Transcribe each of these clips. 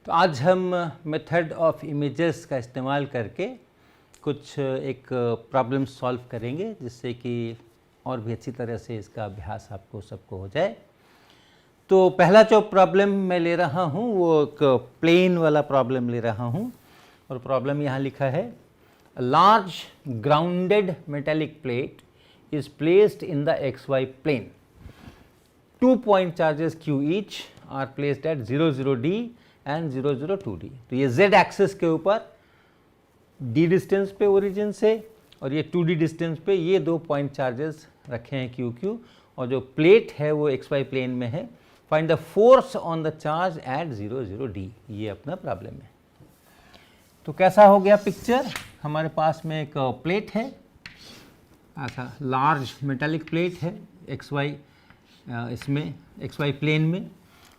तो आज हम मेथड ऑफ इमेजेस का इस्तेमाल करके कुछ एक प्रॉब्लम सॉल्व करेंगे, जिससे कि और भी अच्छी तरह से इसका अभ्यास आपको सबको हो जाए। तो पहला जो प्रॉब्लम मैं ले रहा हूँ वो एक प्लेन वाला प्रॉब्लम ले रहा हूँ, और प्रॉब्लम यहाँ लिखा है, large grounded metallic plate is placed in the xy plane. 2 point charges q each are placed at 0 0 d and 0 0 2 d. तो ये z एक्सिस के ऊपर d डिस्टेंस पे ओरिजिन से और ये 2d डिस्टेंस पे ये 2 पॉइंट चार्जेस रखे हैं q q, और जो प्लेट है वो xy प्लेन में है। Find the force on the charge at 0 0 d, ये अपना प्रॉब्लम है। तो कैसा हो गया पिक्चर, हमारे पास में एक प्लेट है, ऐसा लार्ज मेटालिक प्लेट है XY इसमें XY प्लेन में,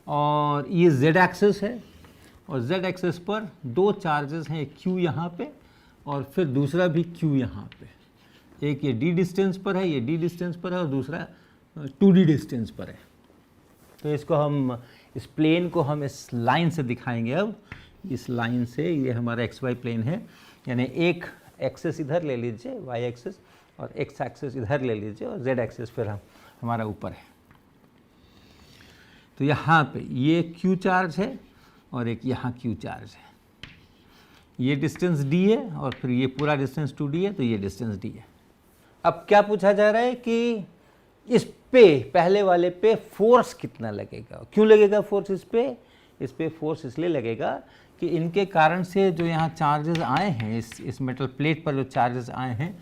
और ये Z एक्सिस है, और Z एक्सिस पर दो चार्जेस हैं, एक Q यहाँ पे और फिर दूसरा भी Q यहाँ पे। एक ये D डिस्टेंस पर है, ये D डिस्टेंस पर है, और दूसरा 2D डिस्टेंस पर है। तो इसको हम, इस प्लेन को हम इस लाइन से दिखाएंगे। अब इस लाइन से, ये हमारा XY प्लेन है, यानी एक एक्सिस इधर ले लीजिए Y एक्सिस, और x एक्सिस इधर ले लीजिए, और z एक्सिस फिर हमारा ऊपर है। तो यहाँ पे ये q चार्ज है और एक यहाँ q चार्ज है। ये डिस्टेंस d है और फिर ये पूरा डिस्टेंस 2d है, तो ये डिस्टेंस d है। अब क्या पूछा जा रहा है कि इस पे, पहले वाले पे फोर्स कितना लगेगा। क्यों लगेगा फोर्स इस पे फोर्स इसलिए लगेगा कि इनके कारण से जो यहाँ चार्जेस आए हैं, इस मेटल प्लेट पर जो चार्जेस आए हैं,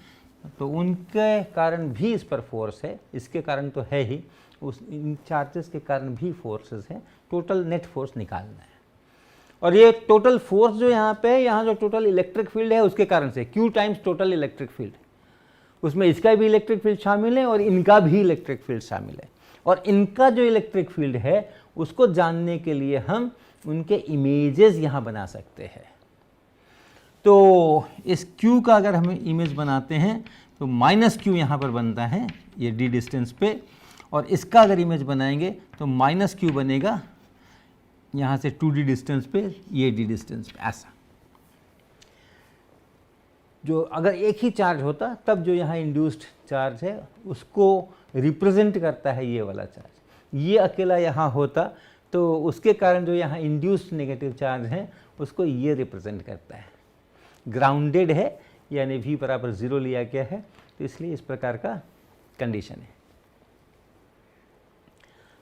तो उनके कारण भी इस पर फोर्स है। इसके कारण तो है ही, उस इन चार्जेस के कारण भी फोर्सेस हैं। टोटल नेट फोर्स निकालना है, और ये टोटल फोर्स जो यहाँ पे है, यहाँ जो टोटल इलेक्ट्रिक फील्ड है उसके कारण से, Q times total electric field, उसमें इसका भी इलेक्ट्रिक फील्ड शामिल है और इनका भी इलेक्ट्रिक फील्ड शामिल है। और इनका जो इलेक्ट्रिक फील्ड है उसको जानने के लिए हम उनके इमेजेस यहाँ बना सकते हैं। तो इस Q का अगर हम इमेज बनाते हैं तो माइनस Q यहाँ पर बनता है ये D डिस्टेंस पे, और इसका अगर इमेज बनाएंगे तो माइनस Q बनेगा यहाँ से 2D डिस्टेंस पे, ये D डिस्टेंस पे। ऐसा जो अगर एक ही चार्ज होता तब जो यहाँ इंड्यूस्ड चार्ज है उसको रिप्रेजेंट करता है ये वाला चार्ज। ये अकेला यहाँ होता तो उसके कारण जो यहाँ इंड्यूस्ड नेगेटिव चार्ज है उसको ये रिप्रेजेंट करता है। ग्राउंडेड है यानी V बराबर 0 लिया गया है, तो इसलिए इस प्रकार का कंडीशन है।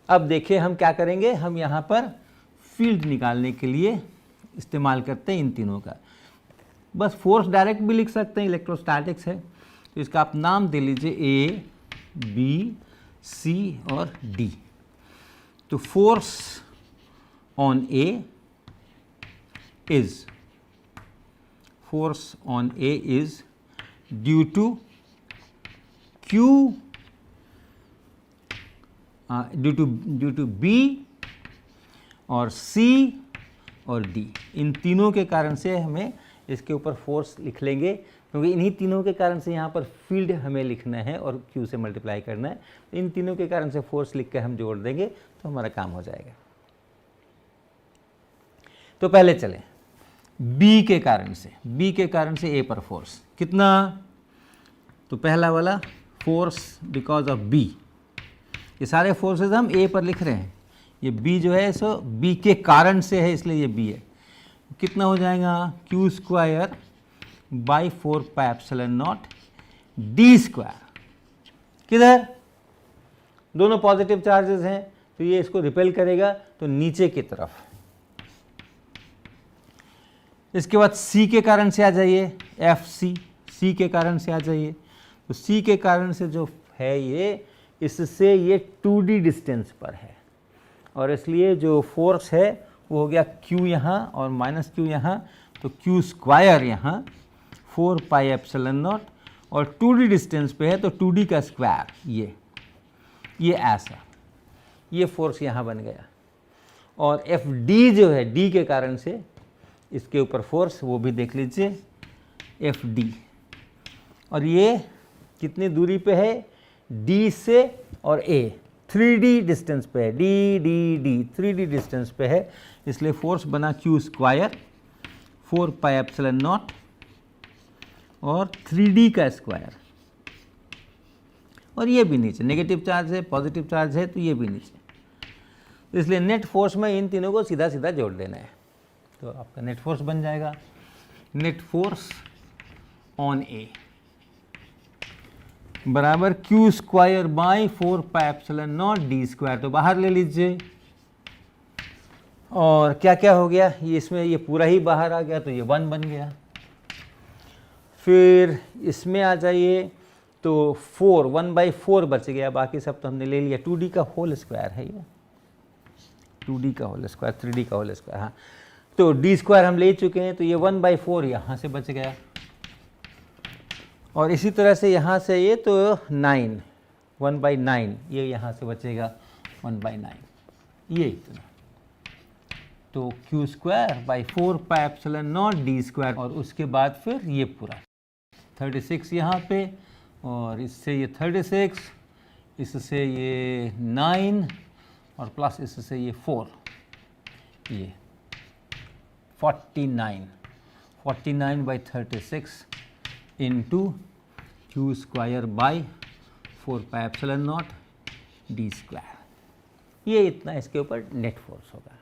अब देखिए हम क्या करेंगे, हम यहाँ पर फील्ड निकालने के लिए इस्तेमाल करते हैं इन तीनों का। बस फोर्स डायरेक्ट भी लिख सकते हैं, इलेक्ट्रोस्टैटिक्स है, तो इसका आप नाम दे लीजिए A, B, C और D। तो force on A is, force on A is due to Q due to B और C और D। इन तीनों के कारण से हमें इसके ऊपर फोर्स लिख लेंगे, क्योंकि इन्हीं तीनों के कारण से यहाँ पर फील्ड हमें लिखना है और Q से मल्टीप्लाई करना है। इन तीनों के कारण से फोर्स लिख के हम जोड़ देंगे तो हमारा काम हो जाएगा। तो पहले चलें B के कारण से A पर फोर्स कितना। तो पहला वाला फोर्स बिकॉज ऑफ B, ये सारे फोर्सेस हम A पर लिख रहे हैं। ये B जो है सो B के कारण से है, इसलिए ये B है। कितना हो जाएगा, Q square by 4 pi epsilon not D square. किधर, दोनों पॉजिटिव चार्जेस हैं तो ये इसको रिपेल करेगा, तो नीचे की तरफ। इसके बाद C के कारण से आ जाइए, FC, C के कारण से आ जाइए। तो C के कारण से जो है ये, इससे ये 2D डिस्टेंस पर है, और इसलिए जो फोर्स है वो हो गया Q यहाँ और माइनस Q यहाँ, तो Q स्क्वायर यहाँ 4 पाई एप्सिलॉन नॉट, और 2D डिस्टेंस पे है तो 2D का स्क्वायर, ये ऐसा, ये फोर्स यहाँ बन गया। और FD जो है D के कारण से, इसके ऊपर फोर्स वो भी देख लीजिए FD, और ये कितनी दूरी पे है D से और A, 3D डिस्टेंस पे है, डी 3D डिस्टेंस पे है, इसलिए फोर्स बना q square 4 pi epsilon not और 3D का स्क्वायर, और ये भी नीचे नेगेटिव चार्ज है, पॉजिटिव चार्ज है, तो ये भी नीचे, तो इसलिए नेट फोर्स में इन तीनों को सीधा सीधा जोड़ देना है, तो आपका नेट फोर्स बन जाएगा नेट फोर्स ऑन ए बराबर q square by 4 pi epsilon not D square, तो बाहर ले लीजिए, और क्या क्या हो गया, ये इसमें ये पूरा ही बाहर आ गया, तो ये 1 बन गया। फिर इसमें आ जाइए तो 4 1/4 बच गया, बाकी सब तो हमने ले लिया। 2D का होल स्क्वायर है ये, 2D का होल स्क्वायर, 3D का होल स्क्वायर, हाँ, तो डी स्क्वायर हम ले चुके हैं, तो ये 1/4 यहाँ से बच गया, और इसी तरह से यहाँ से ये तो 9 1/9 ये यहाँ से बचेगा 1/9, ये इतना, तो q square by 4 pi epsilon not D square, और उसके बाद फिर ये पूरा 36 यहाँ पे, और इससे ये 36, इससे ये 9 और प्लस इससे ये 4, ये 49/36 into q square by 4 pi epsilon not D square, ये इतना इसके ऊपर नेट फोर्स होगा।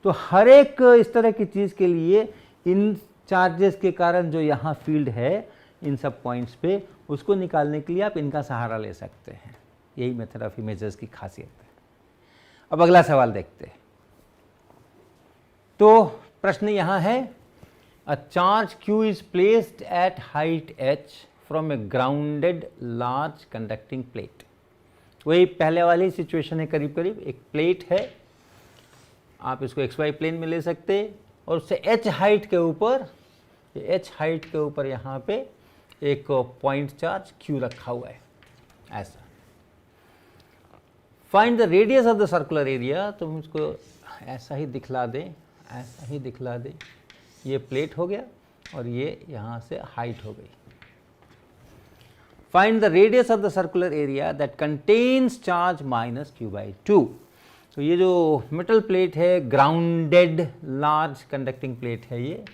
तो हर एक इस तरह की चीज़ के लिए इन चार्जेस के कारण जो यहाँ फील्ड है इन सब पॉइंट्स पे, उसको निकालने के लिए आप इनका सहारा ले सकते हैं, यही मेथड ऑफ इमेजेस की खासियत है। अब अगला सवाल देखते हैं। तो प्रश्न यहाँ है, a charge q is placed at height h from A grounded large conducting plate. वही पहले वाली सिचुएशन है, करीब करीब एक प्लेट है, आप इसको xy प्लेन में ले सकते, और उससे h हाइट के ऊपर, h हाइट के ऊपर यहाँ पे एक पॉइंट चार्ज q रखा हुआ है, ऐसा। Find the radius of the circular area, तो हम इसको ऐसा ही दिखला दें, ऐसा ही दिखला दें, ये प्लेट हो गया और ये यहाँ से हाइट हो गई। Find the radius of the circular area that contains charge minus q/2। तो ये जो मेटल प्लेट है, ग्राउंडेड लार्ज कंडक्टिंग प्लेट है ये,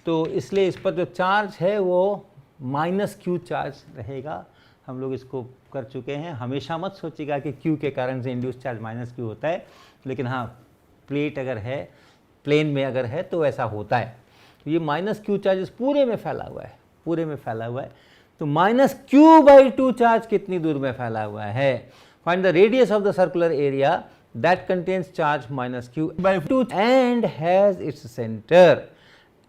तो इसलिए इस पर जो चार्ज है वो -q चार्ज रहेगा। हम लोग इसको कर चुके हैं, हमेशा मत सोचिएगा कि q के कारण से इंड्यूस चार्ज -q होता है, लेकिन हाँ, प्लेट अगर है, प्लेन में अगर है तो ऐसा होता है। तो ये -q चार्ज पूरे में फैला हुआ है, पूरे में फैला हुआ है, तो -q/2 चार्ज कितनी दूर में फैला हुआ है। Find the radius of the circular area that contains charge -q/2 and has its center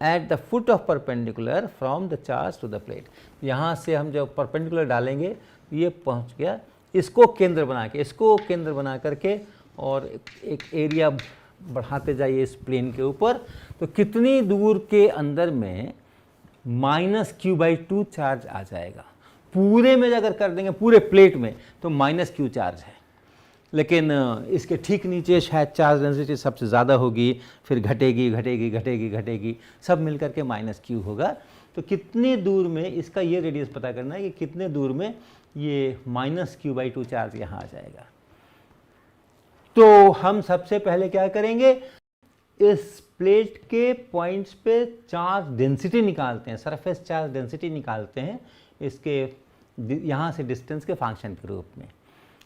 at the foot of perpendicular from the charge to the plate। यहाँ से हम जब परपेंडिकुलर डालेंगे ये पहुँच गया, इसको केंद्र बना के, इसको केंद्र बना करके और एक एरिया बढ़ाते जाइए इस प्लेन के ऊपर, तो कितनी दूर के अंदर में -q/2 चार्ज आ जाएगा। पूरे में अगर कर देंगे, पूरे प्लेट में, तो -q चार्ज है, लेकिन इसके ठीक नीचे शायद चार्ज डेंसिटी सबसे ज़्यादा होगी, फिर घटेगी घटेगी घटेगी घटेगी, सब मिलकर के -q होगा। तो कितने दूर में, इसका ये रेडियस पता करना है कि कितने दूर में ये -q/2 चार्ज यहाँ आ जाएगा। तो हम सबसे पहले क्या करेंगे, इस प्लेट के पॉइंट्स पे चार्ज डेंसिटी निकालते हैं, सरफेस चार्ज डेंसिटी निकालते हैं इसके यहाँ से डिस्टेंस के फंक्शन के रूप में,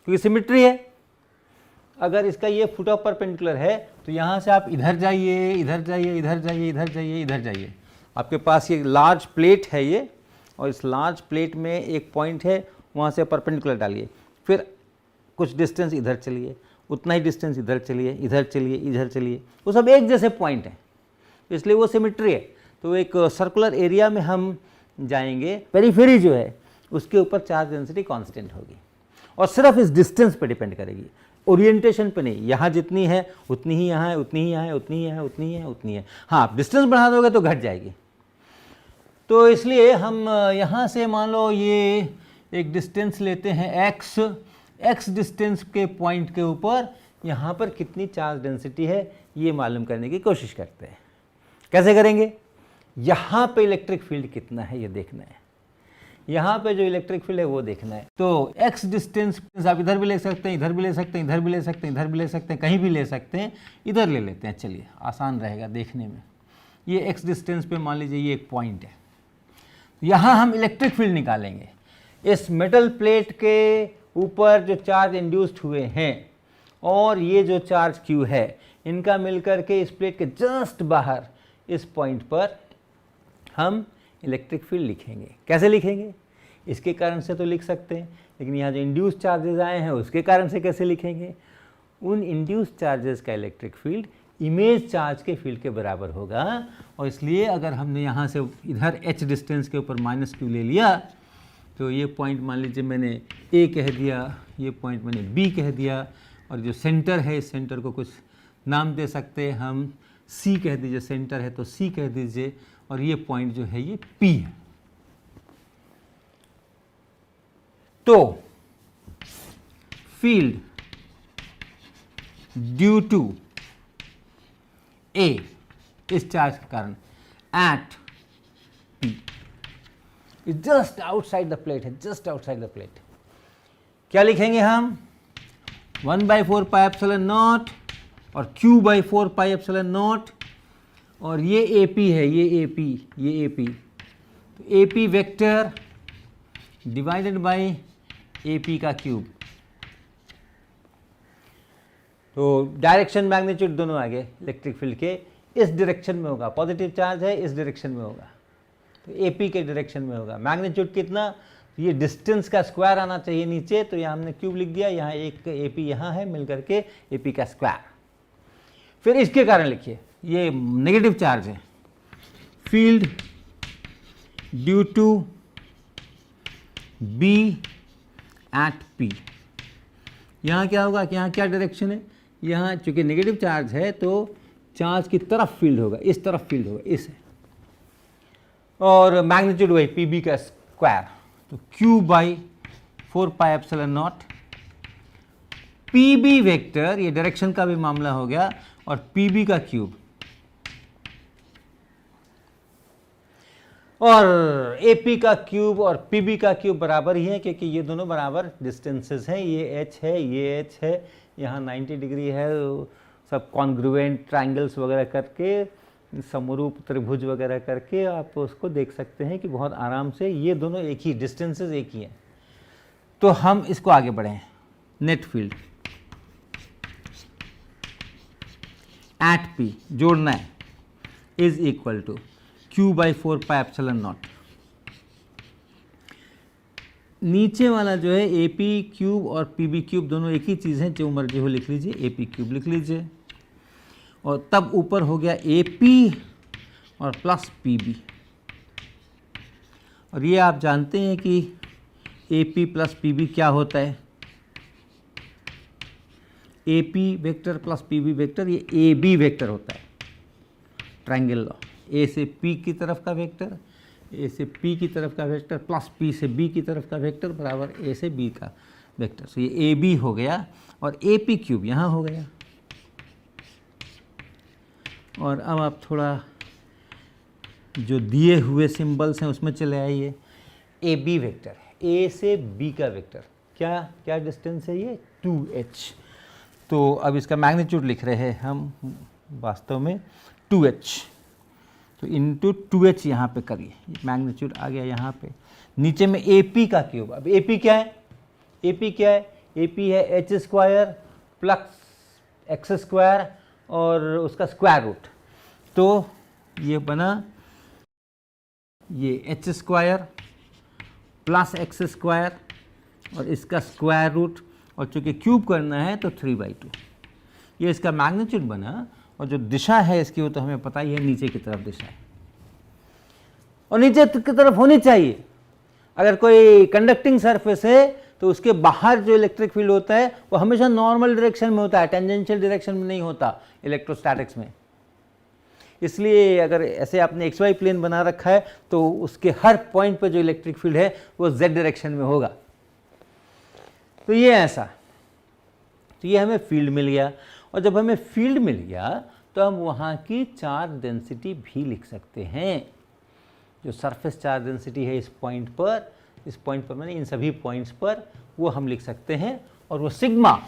क्योंकि सिमेट्री है। अगर इसका ये फुट ऑफ परपेंडिकुलर है तो यहाँ से आप इधर जाइए, इधर जाइए, इधर जाइए, इधर जाइए, इधर जाइए, आपके पास ये लार्ज प्लेट है ये, और इस लार्ज प्लेट में एक पॉइंट है, वहाँ से परपेंडिकुलर डालिए, फिर कुछ डिस्टेंस इधर चलिए, उतना ही डिस्टेंस इधर चलिए, इधर चलिए, इधर चलिए, वो सब एक जैसे पॉइंट हैं, इसलिए वो सिमेट्री है। तो एक सर्कुलर एरिया में हम जाएंगे, पेरीफेरी जो है उसके ऊपर चार्ज डेंसिटी कांस्टेंट होगी, और सिर्फ इस डिस्टेंस पे डिपेंड करेगी, ओरिएंटेशन पे नहीं। यहाँ जितनी है उतनी ही यहाँ है, उतनी ही यहाँ है, उतनी ही है, उतनी ही है, उतनी है। हाँ, डिस्टेंस बढ़ा दोगे तो घट जाएगी। तो इसलिए हम यहाँ से मान लो ये एक डिस्टेंस लेते हैं x डिस्टेंस के पॉइंट के ऊपर यहाँ पर कितनी चार्ज डेंसिटी है ये मालूम करने की कोशिश करते हैं। कैसे करेंगे, यहाँ पे इलेक्ट्रिक फील्ड कितना है ये देखना है। यहाँ पे जो इलेक्ट्रिक फील्ड है वो देखना है। तो x डिस्टेंस आप इधर भी ले सकते हैं, इधर भी ले सकते हैं, इधर भी ले सकते हैं, इधर भी ले सकते हैं, कहीं भी ले सकते हैं, इधर ले लेते हैं, चलिए आसान रहेगा देखने में। ये x डिस्टेंस पे मान लीजिए ये एक पॉइंट है, यहाँ हम इलेक्ट्रिक फील्ड निकालेंगे। इस मेटल प्लेट के ऊपर जो चार्ज इंड्यूस्ड हुए हैं और ये जो चार्ज q है, इनका मिलकर के इस प्लेट के जस्ट बाहर इस पॉइंट पर हम इलेक्ट्रिक फील्ड लिखेंगे। कैसे लिखेंगे? इसके कारण से तो लिख सकते हैं, लेकिन यहाँ जो इंड्यूस चार्जेस आए हैं उसके कारण से कैसे लिखेंगे? उन इंड्यूस चार्जेस का इलेक्ट्रिक फील्ड इमेज चार्ज के फील्ड के बराबर होगा। और इसलिए अगर हमने यहाँ से इधर h डिस्टेंस के ऊपर -q ले लिया तो ये पॉइंट मान लीजिए मैंने A कह दिया, ये पॉइंट मैंने B कह दिया, और जो सेंटर है इस सेंटर को कुछ नाम दे सकते हैं हम, C कह दीजिए, सेंटर है तो C कह दीजिए, और ये पॉइंट जो है ये P है। तो फील्ड ड्यू टू A इस चार्ज के कारण at P is just outside the plate है, जस्ट आउटसाइड द प्लेट। क्या लिखेंगे हम? 1/4 पाई एप्सिलॉन नॉट और q/4 पाई एप्सिलॉन नॉट, और ये AP है, ये AP, ये AP, तो AP vector divided by AP का क्यूब। तो डायरेक्शन मैग्नीट्यूड दोनों आ गए इलेक्ट्रिक फील्ड के, इस डायरेक्शन में होगा, पॉजिटिव चार्ज है इस डायरेक्शन में होगा, तो AP के डायरेक्शन में होगा। मैग्नीट्यूड कितना? ये डिस्टेंस का स्क्वायर आना चाहिए नीचे, तो यहाँ हमने क्यूब लिख दिया, यहाँ एक AP यहाँ है, मिल करके AP का स्क्वायर। फिर इसके कारण लिखिए, ये नेगेटिव चार्ज है, field due to B at P। यहाँ क्या होगा कि यहाँ क्या डायरेक्शन है? यहाँ चूंकि नेगेटिव चार्ज है तो चार्ज की तरफ फील्ड होगा, इस तरफ फील्ड होगा, इस है, और मैग्नीट्यूड वही PB का स्क्वायर, तो q/4 pi epsilon not. PB vector, ये डायरेक्शन का भी मामला हो गया, और PB का क्यूब, और AP का क्यूब और PB का क्यूब बराबर ही है, क्योंकि ये दोनों बराबर डिस्टेंसेस हैं। ये h है, ये h है, यहाँ 90 डिग्री है, सब कॉन्ग्रुएंट ट्रायंगल्स वगैरह करके, समरूप त्रिभुज वगैरह करके आप उसको देख सकते हैं कि बहुत आराम से ये दोनों एक ही डिस्टेंसेस एक ही हैं। तो हम इसको आगे बढ़ें, नेट फील्ड एट P जोड़ना है, is equal to q/4 pi epsilon naught. नीचे वाला जो है AP क्यूब और PB क्यूब दोनों एक ही चीज़ है, जो मर्जी हो लिख लीजिए, AP क्यूब लिख लीजिए, और तब ऊपर हो गया AP और प्लस PB। और ये आप जानते हैं कि AP प्लस PB क्या होता है? AP vector plus PB vector, ये AB वेक्टर होता है, ट्रायंगल लॉ। A से P की तरफ का वेक्टर, A से P की तरफ का वेक्टर प्लस P से B की तरफ का वेक्टर बराबर A से B का वेक्टर। तो ये AB हो गया, और AP क्यूब यहाँ हो गया। और अब आप थोड़ा जो दिए हुए सिंबल्स हैं उसमें चले आइए। AB वेक्टर है, A से B का वेक्टर, क्या क्या डिस्टेंस है ये? 2h। तो अब इसका मैग्नीट्यूड लिख रहे हैं हम वास्तव में 2h, तो इंटू 2h यहाँ पे करिए, मैग्नीट्यूड आ गया यहाँ पे। नीचे में AP का क्यूब, अब AP क्या है? AP क्या है? AP है h square plus x square और उसका स्क्वायर रूट, तो ये बना ये h square plus x square और इसका स्क्वायर रूट, और चूँकि क्यूब करना है तो 3/2, ये इसका मैग्नीट्यूड बना। और जो दिशा है इसकी वो तो हमें पता ही है, नीचे की तरफ दिशा है, और नीचे की तरफ होनी चाहिए। अगर कोई कंडक्टिंग सरफेस है तो उसके बाहर जो इलेक्ट्रिक फील्ड होता है वो हमेशा नॉर्मल डायरेक्शन में होता है, टेंजेंशियल डायरेक्शन में नहीं होता इलेक्ट्रोस्टैटिक्स में। इसलिए अगर ऐसे आपने XY प्लेन बना रखा है तो उसके हर पॉइंट पर जो इलेक्ट्रिक फील्ड है वो Z डायरेक्शन में होगा। तो ये ऐसा, तो ये हमें फील्ड मिल गया, और जब हमें फील्ड मिल गया तो हम वहाँ की चार्ज डेंसिटी भी लिख सकते हैं। जो सरफेस चार्ज डेंसिटी है इस पॉइंट पर इस पॉइंट पर मैंने इन सभी पॉइंट्स पर वो हम लिख सकते हैं, और वो sigma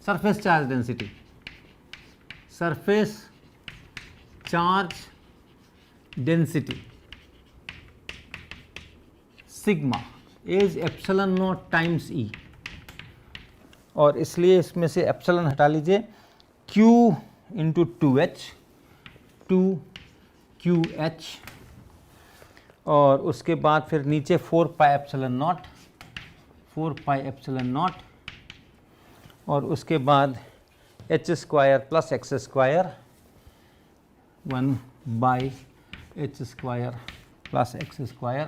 surface charge density, surface charge density sigma is epsilon naught times E, और इसलिए इसमें से एप्सिलॉन हटा लीजिए, Q इंटू 2H, 2QH, और उसके बाद फिर नीचे 4 पाई epsilon not, 4 pi epsilon not, और उसके बाद h square plus x square 1 by h square plus x square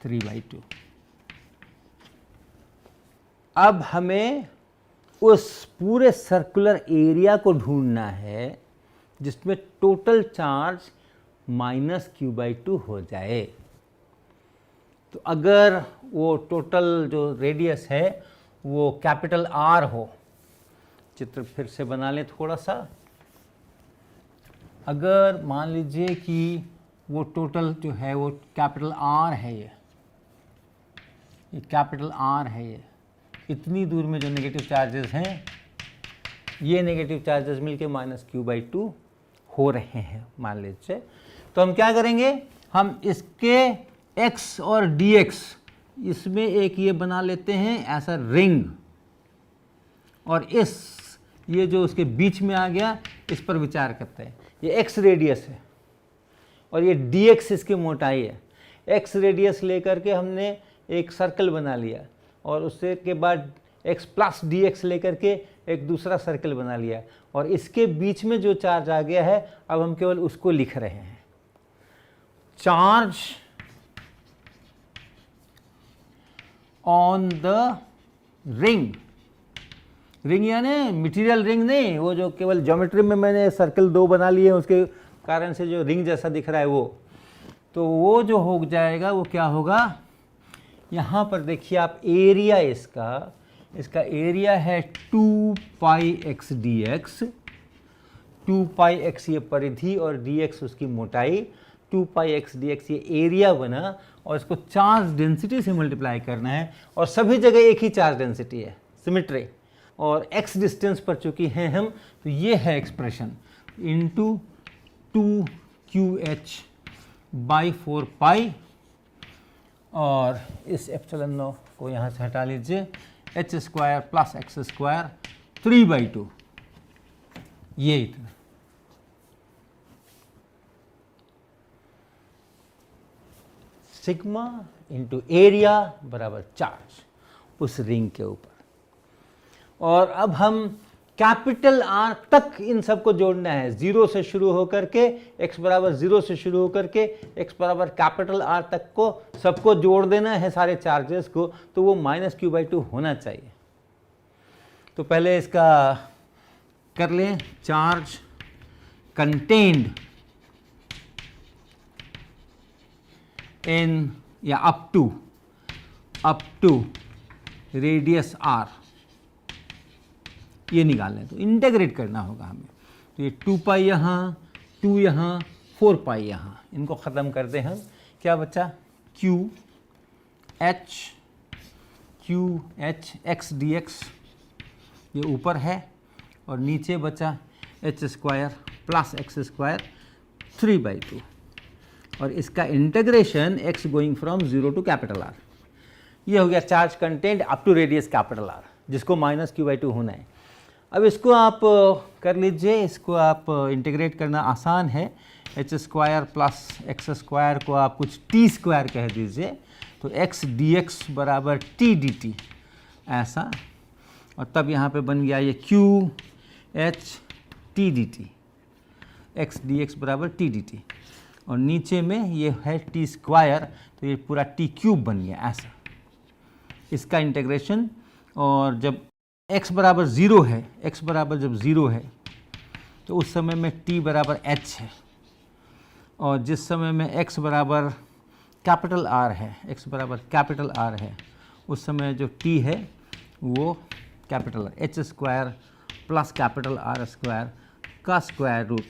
3/2। अब हमें उस पूरे सर्कुलर एरिया को ढूंढना है जिसमें टोटल चार्ज -q/2 हो जाए। तो अगर वो टोटल जो रेडियस है वो कैपिटल R हो, चित्र फिर से बना लें थोड़ा सा, अगर मान लीजिए कि वो टोटल जो है वो कैपिटल R है, ये कैपिटल R है, ये इतनी दूर में जो नेगेटिव चार्जेस हैं, ये नेगेटिव चार्जेस मिलके -q/2 हो रहे हैं मान लीजिए। तो हम क्या करेंगे, हम इसके x और dx इसमें एक ये बना लेते हैं ऐसा रिंग, और इस ये जो उसके बीच में आ गया इस पर विचार करते हैं। ये x रेडियस है और ये dx इसकी मोटाई है। x रेडियस लेकर के हमने एक सर्कल बना लिया, और उससे के बाद x प्लस dx लेकर के एक दूसरा सर्कल बना लिया, और इसके बीच में जो चार्ज आ गया है अब हम केवल उसको लिख रहे हैं। Charge on the ring, ring यानी मटेरियल रिंग नहीं, वो जो केवल ज्योमेट्री में मैंने सर्कल 2 बना लिए हैं उसके कारण से जो रिंग जैसा दिख रहा है वो, तो वो जो हो जाएगा वो क्या होगा, यहाँ पर देखिए आप एरिया इसका एरिया है 2 पाई x dx, 2 पाई x ये परिधि और dx उसकी मोटाई, 2 पाई x dx ये एरिया बना, और इसको चार्ज डेंसिटी से मल्टीप्लाई करना है, और सभी जगह एक ही चार्ज डेंसिटी है, सिमेट्री, और x डिस्टेंस पर चूंकि हैं हम, तो ये है एक्सप्रेशन इंटू 2QH बाई 4 पाई, और इस एप्सिलॉन को यहाँ से हटा लीजिए, h square plus x square 3/2, ये इतना। सिग्मा इंटू एरिया बराबर चार्ज उस रिंग के ऊपर। और अब हम कैपिटल R तक इन सबको जोड़ना है, 0 से शुरू होकर के x बराबर 0 से शुरू होकर के x बराबर कैपिटल R तक को सबको जोड़ देना है सारे चार्जेस को, तो वो -q/2 होना चाहिए। तो पहले इसका कर लें, चार्ज कंटेन्ड इन या अप टू रेडियस R, ये निकाल लें, तो इंटीग्रेट करना होगा हमें। तो ये 2 पाई यहाँ, 2 यहाँ, 4 पाई यहाँ, इनको ख़त्म कर दें हम, क्या बचा, QH x dx ये ऊपर है, और नीचे बचा h square plus x square 3/2, और इसका integration x going from 0 to capital R। ये हो गया charge content up to radius capital R, जिसको -q/2 होना है। अब इसको आप कर लीजिए, इसको आप इंटीग्रेट करना आसान है, h square plus x square को आप कुछ t स्क्वायर कह दीजिए, तो x dx बराबर t dt ऐसा, और तब यहाँ पे बन गया ये QH t dt, x dx बराबर t dt, और नीचे में ये है t स्क्वायर, तो ये पूरा t क्यूब बन गया ऐसा, इसका इंटीग्रेशन। और जब x बराबर 0 है, x बराबर जब 0 है तो उस समय में t बराबर h है, और जिस समय में x बराबर कैपिटल R है, x बराबर कैपिटल R है, उस समय जो t है वो capital h square plus capital R square का स्क्वायर रूट,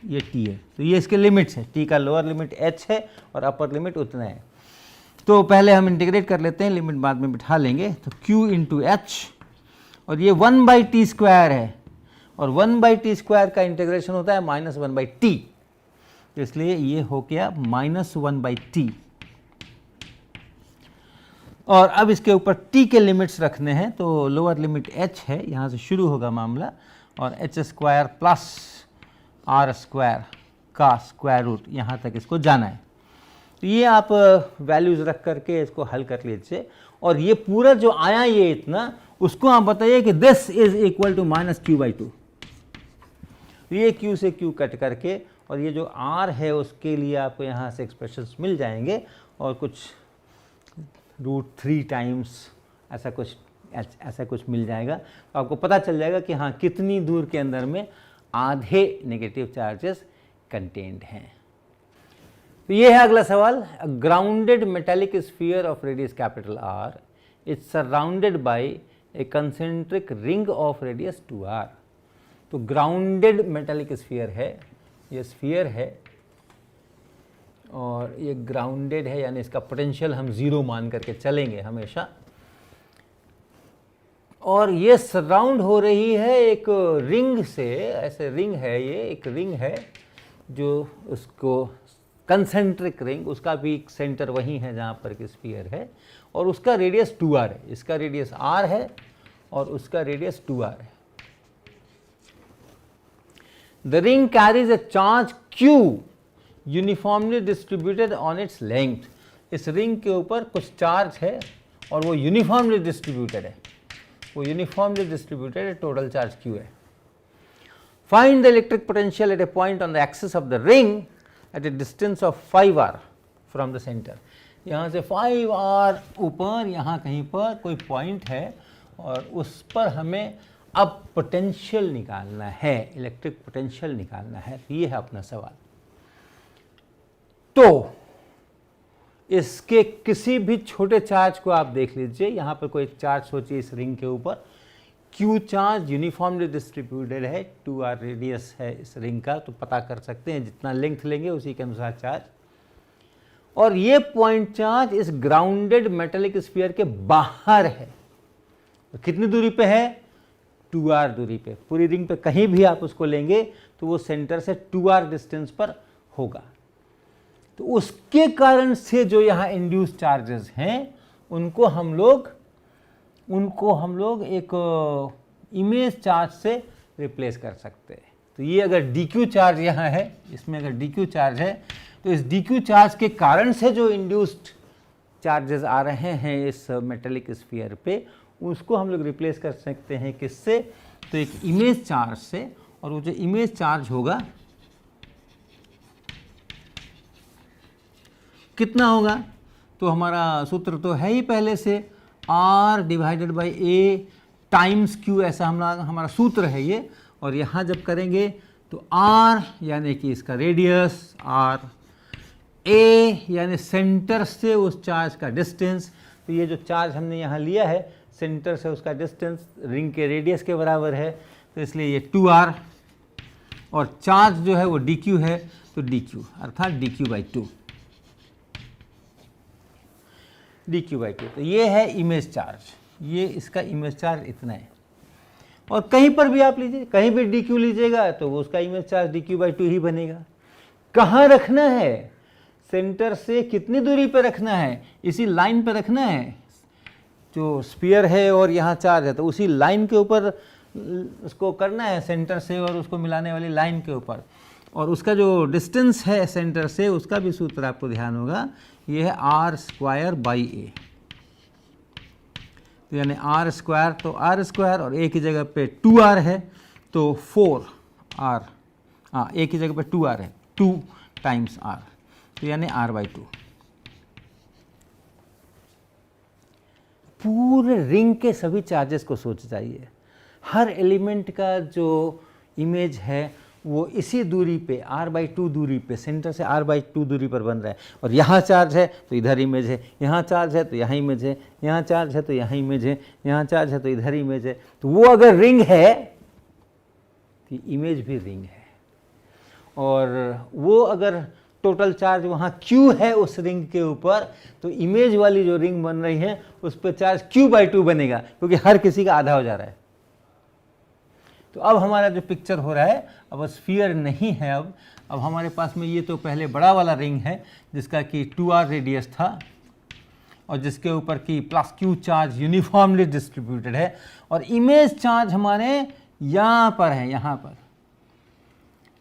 ये t है। तो ये इसके लिमिट्स है, t का लोअर लिमिट h है और अपर लिमिट उतना है। तो पहले हम इंटीग्रेट कर लेते हैं, लिमिट बाद में बिठा लेंगे। तो q इंटू एच, और ये 1/t² है, और 1/t² का इंटीग्रेशन होता है -1/t, इसलिए ये हो गया -1/t। और अब इसके ऊपर t के लिमिट्स रखने हैं, तो लोअर लिमिट h है, यहाँ से शुरू होगा मामला, और h² प्लस r² का स्क्वायर रूट यहाँ तक इसको जाना है। तो ये आप वैल्यूज़ रख करके इसको हल कर लीजिए, और ये पूरा जो आया ये इतना, उसको आप बताइए कि this is equal to -q/2। ये q से q कट करके, और ये जो r है उसके लिए आपको यहाँ से एक्सप्रेशंस मिल जाएंगे, और कुछ √3 टाइम्स ऐसा कुछ मिल जाएगा। तो आपको पता चल जाएगा कि हाँ कितनी दूर के अंदर में आधे नेगेटिव चार्जेस कंटेन्ड हैं। तो ये है अगला सवाल। Grounded metallic sphere of radius capital R is surrounded by A concentric ring of radius 2r। तो ग्राउंडेड मेटेलिक स्फीयर है, ये स्फीयर है और ये ग्राउंडेड है, यानी इसका पोटेंशियल हम 0 मान करके चलेंगे हमेशा, और ये सराउंड हो रही है एक रिंग से। ऐसे रिंग है, ये एक रिंग है जो उसको कंसेंट्रिक रिंग, उसका भी एक सेंटर वहीं है जहाँ पर कि स्फीयर है, और उसका रेडियस 2r है। इसका रेडियस r है और उसका रेडियस 2r है। The ring carries A charge q uniformly distributed on its length. इस रिंग के ऊपर कुछ चार्ज है और वो यूनिफॉर्मली डिस्ट्रीब्यूटेड है, वो यूनिफॉर्मली डिस्ट्रीब्यूटेड है, टोटल चार्ज q है। Find the electric potential at A point on the axis of the ring at A distance of 5r from the centre. यहाँ से 5r ऊपर यहाँ कहीं पर कोई पॉइंट है, और उस पर हमें अब पोटेंशियल निकालना है, इलेक्ट्रिक पोटेंशियल निकालना है। ये है अपना सवाल। तो इसके किसी भी छोटे चार्ज को आप देख लीजिए, यहाँ पर कोई चार्ज सोचिए इस रिंग के ऊपर, q चार्ज यूनिफॉर्मली डिस्ट्रीब्यूटेड है, 2r रेडियस है इस रिंग का, तो पता कर सकते हैं जितना लेंथ लेंगे उसी के अनुसार चार्ज। और ये पॉइंट चार्ज इस ग्राउंडेड मेटेलिक स्फीयर के बाहर है, तो कितनी दूरी पे है? 2r दूरी पे। पूरी रिंग पे कहीं भी आप उसको लेंगे तो वो सेंटर से 2r डिस्टेंस पर होगा। तो उसके कारण से जो यहाँ इंड्यूस चार्जेस हैं उनको हम लोग एक इमेज चार्ज से रिप्लेस कर सकते हैं। तो ये अगर dq चार्ज यहाँ है, इसमें अगर dq चार्ज है, तो इस dq चार्ज के कारण से जो इंड्यूस्ड चार्जेस आ रहे हैं इस मेटेलिक स्फीयर पे, उसको हम लोग रिप्लेस कर सकते हैं किससे? तो एक इमेज चार्ज से। और वो जो इमेज चार्ज होगा कितना होगा? तो हमारा सूत्र तो है ही पहले से, r divided by a times q, ऐसा हमारा सूत्र है ये। और यहाँ जब करेंगे तो r यानी कि इसका रेडियस r, a यानी सेंटर से उस चार्ज का डिस्टेंस, तो ये जो चार्ज हमने यहाँ लिया है सेंटर से उसका डिस्टेंस रिंग के रेडियस के बराबर है, तो इसलिए ये 2r, और चार्ज जो है वो dq है, तो dq अर्थात dq/2, dq/2। तो ये है इमेज चार्ज, ये इसका इमेज चार्ज इतना है। और कहीं पर भी आप लीजिए, कहीं भी dq लीजिएगा तो वो उसका इमेज चार्ज dq/2 ही बनेगा। कहाँ रखना है? सेंटर से कितनी दूरी पर रखना है? इसी लाइन पर रखना है, जो स्फीयर है और यहाँ चार्ज है, तो उसी लाइन के ऊपर उसको करना है, सेंटर से और उसको मिलाने वाली लाइन के ऊपर। और उसका जो डिस्टेंस है सेंटर से, उसका भी सूत्र आपको ध्यान होगा, ये है r²/a। तो यानी r², तो r², और a की जगह पे 2r है तो 4r, हाँ a की जगह पे 2r है, 2 टाइम्स r, तो यानी r/2। पूरे रिंग के सभी चार्जेस को सोच जाइए, हर एलिमेंट का जो इमेज है वो इसी दूरी पे r/2 दूरी पे, सेंटर से r/2 दूरी पर बन रहा है। और यहाँ चार्ज है तो इधर इमेज है, यहाँ चार्ज है तो यहाँ इमेज है, यहाँ चार्ज है तो यहाँ इमेज है, यहाँ चार्ज है तो इधर इमेज है। तो वो अगर रिंग है तो इमेज भी रिंग है, और वो अगर टोटल चार्ज वहाँ Q है उस रिंग के ऊपर, तो इमेज वाली जो रिंग बन रही है उस पर चार्ज Q/2 बनेगा, क्योंकि हर किसी का आधा हो जा रहा है। तो अब हमारा जो पिक्चर हो रहा है, अब स्फीयर नहीं है, अब हमारे पास में ये तो पहले बड़ा वाला रिंग है जिसका कि 2r रेडियस था और जिसके ऊपर की +Q चार्ज यूनिफॉर्मली डिस्ट्रीब्यूटेड है, और इमेज चार्ज हमारे यहाँ पर है, यहाँ पर,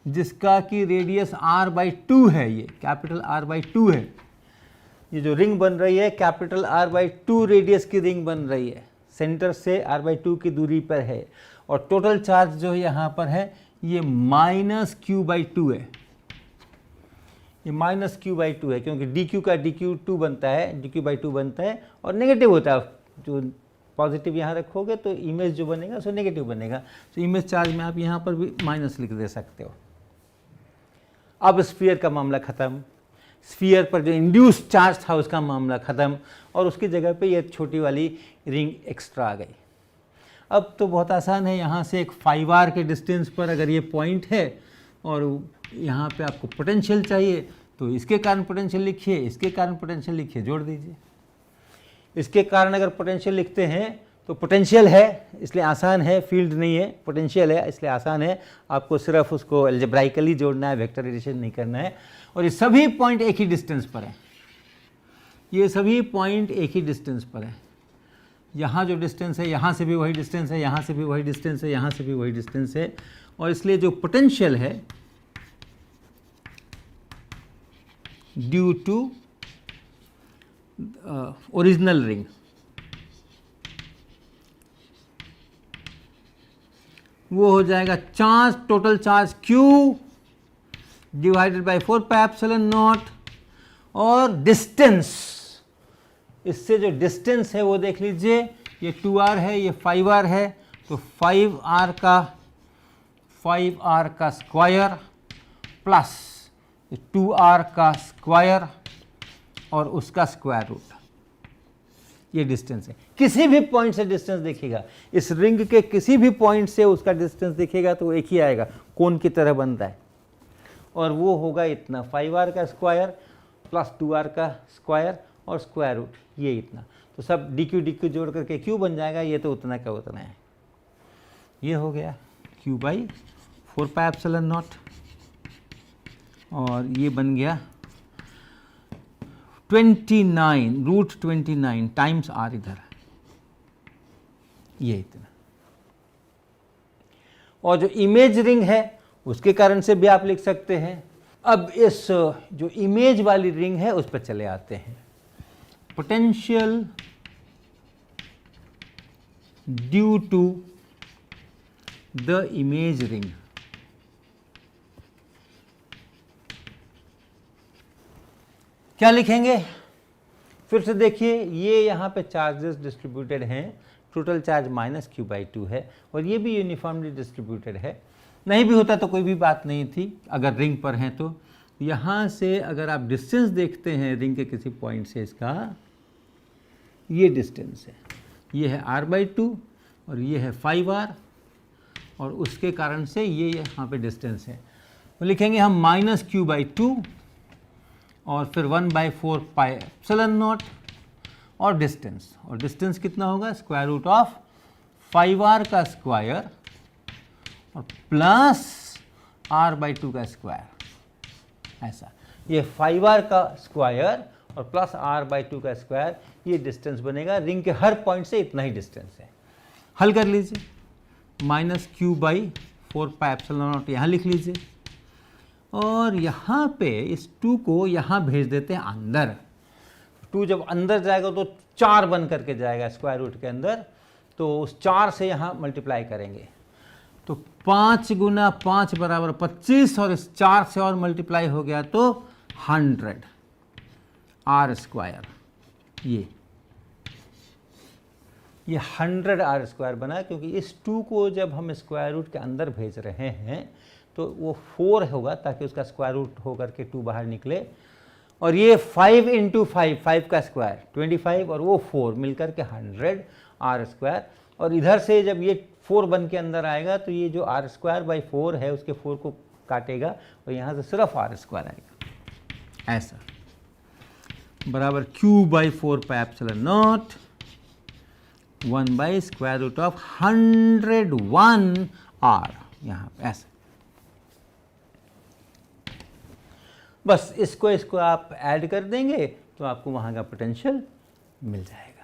जिसका कि रेडियस r/2 है, ये कैपिटल R/2 है। ये जो रिंग बन रही है कैपिटल R/2 रेडियस की रिंग बन रही है, सेंटर से R/2 की दूरी पर है, और टोटल चार्ज जो यहाँ पर है ये -Q/2 है, ये -Q/2 है, क्योंकि dq का dq2 बनता है, dq/2 बनता है और नेगेटिव होता है। जो पॉजिटिव यहाँ रखोगे तो इमेज जो बनेगा सो नेगेटिव बनेगा, तो इमेज चार्ज में आप यहाँ पर भी माइनस लिख दे सकते हो। अब स्फीयर का मामला ख़त्म, स्फीयर पर जो इंड्यूस चार्ज था उसका मामला ख़त्म, और उसकी जगह पे ये छोटी वाली रिंग एक्स्ट्रा आ गई। अब तो बहुत आसान है, यहाँ से एक 5r के डिस्टेंस पर अगर ये पॉइंट है और यहाँ पे आपको पोटेंशियल चाहिए, तो इसके कारण पोटेंशियल लिखिए, इसके कारण पोटेंशियल लिखिए, जोड़ दीजिए। इसके कारण अगर पोटेंशियल लिखते हैं तो पोटेंशियल है इसलिए आसान है, फील्ड नहीं है, पोटेंशियल है इसलिए आसान है, आपको सिर्फ उसको अलजेब्राइकली जोड़ना है, वेक्टराइजेशन नहीं करना है। और ये सभी पॉइंट एक ही डिस्टेंस पर है, ये सभी पॉइंट एक ही डिस्टेंस पर है। यहाँ जो डिस्टेंस है यहाँ से भी वही डिस्टेंस है, यहाँ से भी वही डिस्टेंस है, यहाँ से भी वही डिस्टेंस है, और इसलिए जो पोटेंशियल है ड्यू टू ओरिजिनल रिंग, वो हो जाएगा charge, total charge Q divided by 4πε0 और डिस्टेंस, इससे जो डिस्टेंस है वो देख लीजिए, ये 2r है, ये 5r है, तो 5r का स्क्वायर प्लस 2r का स्क्वायर और उसका स्क्वायर रूट, ये डिस्टेंस है। किसी भी पॉइंट से डिस्टेंस देखिएगा, इस रिंग के किसी भी पॉइंट से उसका डिस्टेंस दिखेगा तो वो एक ही आएगा, कोन की तरह बनता है, और वो होगा इतना 5r का स्क्वायर प्लस 2r का स्क्वायर और स्क्वायर रूट, ये इतना। तो सब dq जोड़ करके q बन जाएगा, ये तो उतना का उतना है। ये हो गया Q/4πε0 और ये बन गया 29 √29 टाइम्स r इधर, ये इतना। और जो इमेज रिंग है उसके कारण से भी आप लिख सकते हैं। अब इस जो इमेज वाली रिंग है उस पर चले आते हैं। Potential due to the image ring, क्या लिखेंगे? फिर से देखिए, ये यहाँ पे चार्जेस डिस्ट्रीब्यूटेड हैं, टोटल चार्ज -Q/2 है और ये भी यूनिफॉर्मली डिस्ट्रीब्यूटेड है। नहीं भी होता तो कोई भी बात नहीं थी, अगर रिंग पर हैं तो। यहाँ से अगर आप डिस्टेंस देखते हैं रिंग के किसी पॉइंट से, इसका ये डिस्टेंस है, ये है r/2 और ये है 5r, और उसके कारण से ये यहाँ पे डिस्टेंस है। तो लिखेंगे हम -Q/2 और फिर 1/4πε0 और डिस्टेंस, और डिस्टेंस कितना होगा? स्क्वायर रूट ऑफ 5r का स्क्वायर और प्लस r/2 का स्क्वायर, ऐसा। ये 5r का स्क्वायर और प्लस r/2 का स्क्वायर, ये डिस्टेंस बनेगा। रिंग के हर पॉइंट से इतना ही डिस्टेंस है। हल कर लीजिए, -Q/4πε0 यहाँ लिख लीजिए, और यहाँ पे इस 2 को यहाँ भेज देते हैं अंदर। 2 जब अंदर जाएगा तो 4 बन करके जाएगा स्क्वायर रूट के अंदर, तो उस 4 से यहाँ मल्टीप्लाई करेंगे तो 5 × 5 = 25, और इस 4 से और मल्टीप्लाई हो गया तो 100 r²। ये 100 r² बना, क्योंकि इस 2 को जब हम स्क्वायर रूट के अंदर भेज रहे हैं तो वो 4 होगा, ताकि उसका स्क्वायर रूट होकर के 2 बाहर निकले। और ये 5 × 5 का स्क्वायर 25 और वो 4 मिलकर के 100 r²। और इधर से जब ये 4 बन के अंदर आएगा तो ये जो r² / 4 है उसके 4 को काटेगा और यहाँ से सिर्फ r² आएगा। ऐसा बराबर Q/4πε0 1/√101 R यहाँ पे ऐसा। बस इसको आप ऐड कर देंगे तो आपको वहाँ का पोटेंशियल मिल जाएगा।